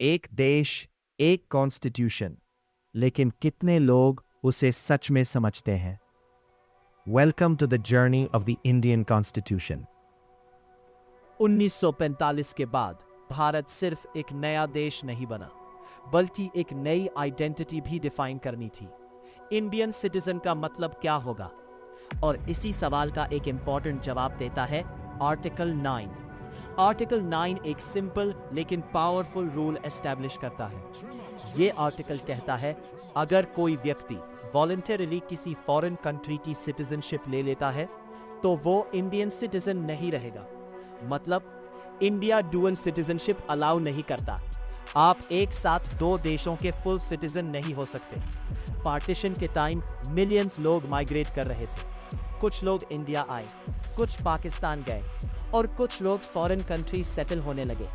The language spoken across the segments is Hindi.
एक देश, एक कॉन्स्टिट्यूशन, लेकिन कितने लोग उसे सच में समझते हैं? Welcome to the journey of the Indian constitution. 1945 के बाद भारत सिर्फ एक नया देश नहीं बना, बल्कि एक नई आइडेंटिटी भी डिफाइन करनी थी। इंडियन सिटीजन का मतलब क्या होगा? और इसी सवाल का एक इंपॉर्टेंट जवाब देता है आर्टिकल 9। आर्टिकल 9 एक सिंपल लेकिन पावरफुल रूल एस्टैब्लिश करता है। ये आर्टिकल कहता है, अगर कोई व्यक्ति वॉलंटरीली किसी फॉरेन कंट्री की सिटीजनशिप ले लेता है तो वो इंडियन सिटीजन नहीं रहेगा। मतलब इंडिया डुअल सिटीजनशिप अलाउ नहीं करता। आप एक साथ दो देशों के फुल सिटीजन नहीं हो सकते। पार्टीशन के टाइम मिलियंस लोग माइग्रेट कर रहे थे। कुछ लोग इंडिया आए, कुछ पाकिस्तान गए और कुछ लोग फॉरेन कंट्री सेटल होने लगे।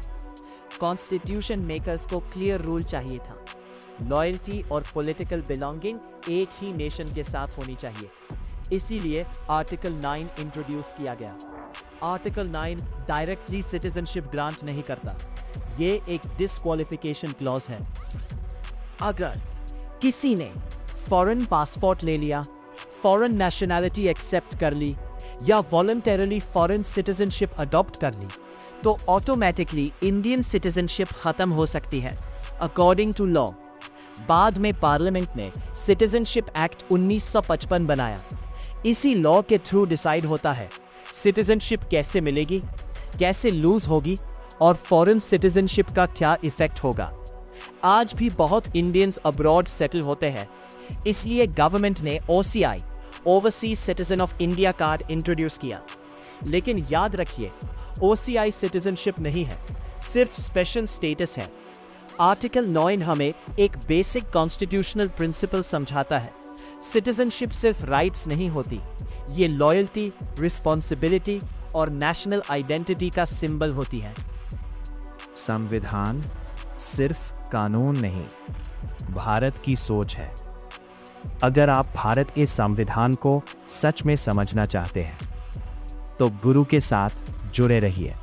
कॉन्स्टिट्यूशन मेकर्स को क्लियर रूल चाहिए था। लॉयल्टी और पॉलिटिकल बिलोंगिंग एक ही नेशन के साथ होनी चाहिए। इसीलिए आर्टिकल 9 इंट्रोड्यूस किया गया। आर्टिकल 9 डायरेक्टली सिटीजनशिप ग्रांट नहीं करता। ये एक डिस्क्वालिफिकेशन क्लॉज है। अगर किसी ने फॉरेन पासपोर्ट ले लिया, फॉरेन नेशनैलिटी एक्सेप्ट कर ली या वॉलंटरीली फॉरेन सिटीजनशिप अडॉप्ट कर ली, तो ऑटोमेटिकली इंडियन सिटीजनशिप खत्म हो सकती है अकॉर्डिंग टू लॉ। बाद में पार्लियामेंट ने सिटीजनशिप एक्ट 1955 बनाया। इसी लॉ के थ्रू डिसाइड होता है सिटीजनशिप कैसे मिलेगी, कैसे लूज होगी और फॉरेन सिटीजनशिप का क्या इफेक्ट होगा। आज भी बहुत इंडियंस अब्रॉड सेटल होते हैं, इसलिए गवर्नमेंट ने OCI overseas citizen of India card introduce किया। लेकिन याद रखिए, OCI सिटीजनशिप नहीं है, सिर्फ स्पेशल स्टेटस है। आर्टिकल 9 हमें एक बेसिक कॉन्स्टिट्यूशनल प्रिंसिपल समझाता है। सिटीजनशिप सिर्फ राइट्स नहीं होती, ये लॉयल्टी, रिस्पॉन्सिबिलिटी और नेशनल आइडेंटिटी का सिंबल होती है। संविधान सिर्फ कानून नहीं, भारत की सोच है। अगर आप भारत के संविधान को सच में समझना चाहते हैं तो गुरु के साथ जुड़े रहिए।